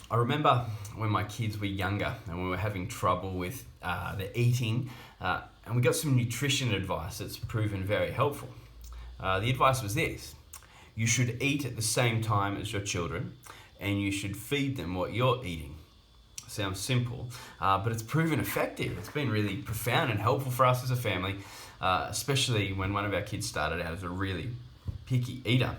I remember when my kids were younger and we were having trouble with their eating, and we got some nutrition advice that's proven very helpful. The advice was this: you should eat at the same time as your children, and you should feed them what you're eating. Sounds simple, but it's proven effective. It's been really profound and helpful for us as a family, especially when one of our kids started out as a really picky eater.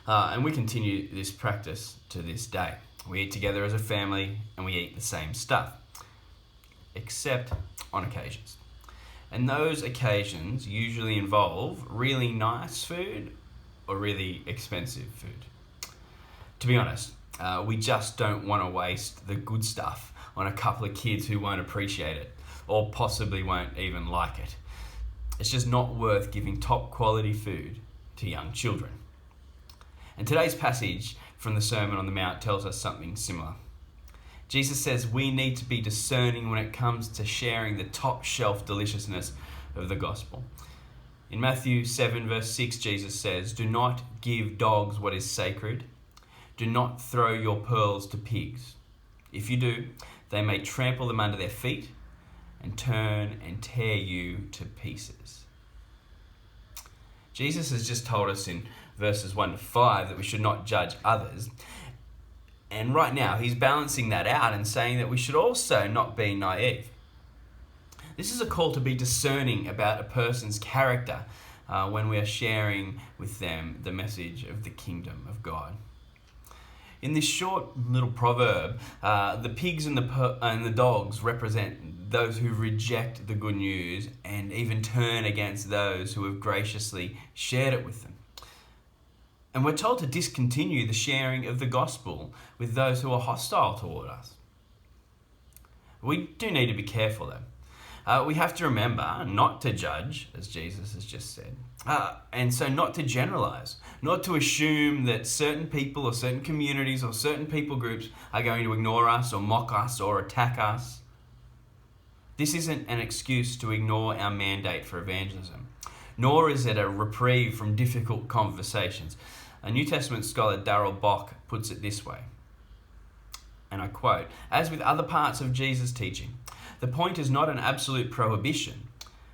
And we continue this practice to this day. We eat together as a family and we eat the same stuff, except on occasions. And those occasions usually involve really nice food or really expensive food. To be honest, we just don't want to waste the good stuff on a couple of kids who won't appreciate it or possibly won't even like it. It's just not worth giving top quality food to young children. And today's passage from the Sermon on the Mount tells us something similar. Jesus says we need to be discerning when it comes to sharing the top shelf deliciousness of the gospel. In Matthew 7 verse 6, Jesus says, "Do not give dogs what is sacred. Do not throw your pearls to pigs. If you do, they may trample them under their feet and turn and tear you to pieces." Jesus has just told us in verses 1 to 5 that we should not judge others. And right now, he's balancing that out and saying that we should also not be naive. This is a call to be discerning about a person's character when we are sharing with them the message of the kingdom of God. In this short little proverb, the pigs and the dogs represent those who reject the good news and even turn against those who have graciously shared it with them. And we're told to discontinue the sharing of the gospel with those who are hostile toward us. We do need to be careful though. We have to remember not to judge, as Jesus has just said. And so not to generalize, not to assume that certain people or certain communities or certain people groups are going to ignore us or mock us or attack us. This isn't an excuse to ignore our mandate for evangelism, nor is it a reprieve from difficult conversations. A New Testament scholar, Darrell Bock, puts it this way, and I quote, "As with other parts of Jesus' teaching, the point is not an absolute prohibition,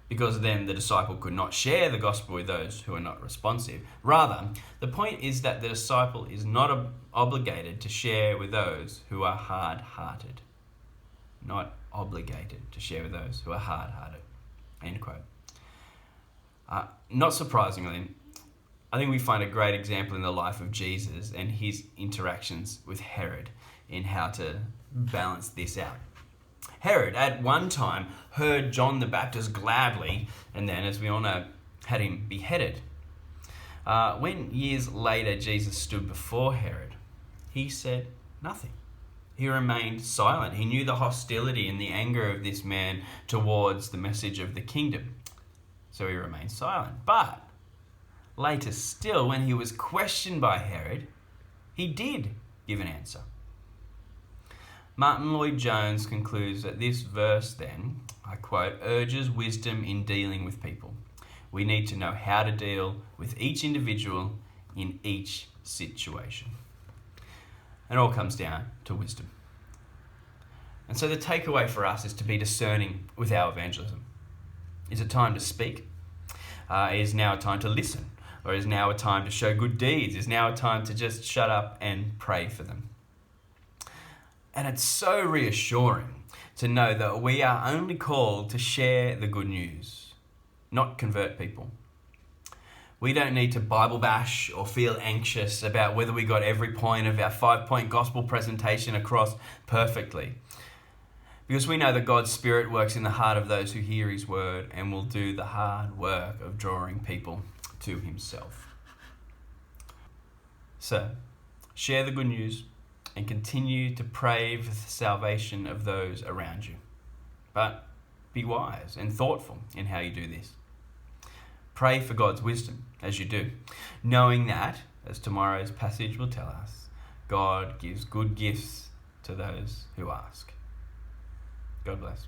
because then the disciple could not share the gospel with those who are not responsive. Rather, the point is that the disciple is not obligated to share with those who are hard-hearted." Not obligated to share with those who are hard-hearted. End quote. Not surprisingly, I think we find a great example in the life of Jesus and his interactions with Herod in how to balance this out. Herod, at one time, heard John the Baptist gladly, and then, as we all know, had him beheaded. When years later Jesus stood before Herod, he said nothing. He remained silent. He knew the hostility and the anger of this man towards the message of the kingdom, so he remained silent. But later still, when he was questioned by Herod, he did give an answer. Martin Lloyd-Jones concludes that this verse then, I quote, urges wisdom in dealing with people. We need to know how to deal with each individual in each situation. It all comes down to wisdom. And so the takeaway for us is to be discerning with our evangelism. Is it time to speak? Is now a time to listen? Or is now a time to show good deeds? Is now a time to just shut up and pray for them? And it's so reassuring to know that we are only called to share the good news, not convert people. We don't need to Bible bash or feel anxious about whether we got every point of our 5-point gospel presentation across perfectly. Because we know that God's Spirit works in the heart of those who hear his word and will do the hard work of drawing people to himself. So, share the good news and continue to pray for the salvation of those around you. But be wise and thoughtful in how you do this. Pray for God's wisdom as you do, knowing that, as tomorrow's passage will tell us, God gives good gifts to those who ask. God bless.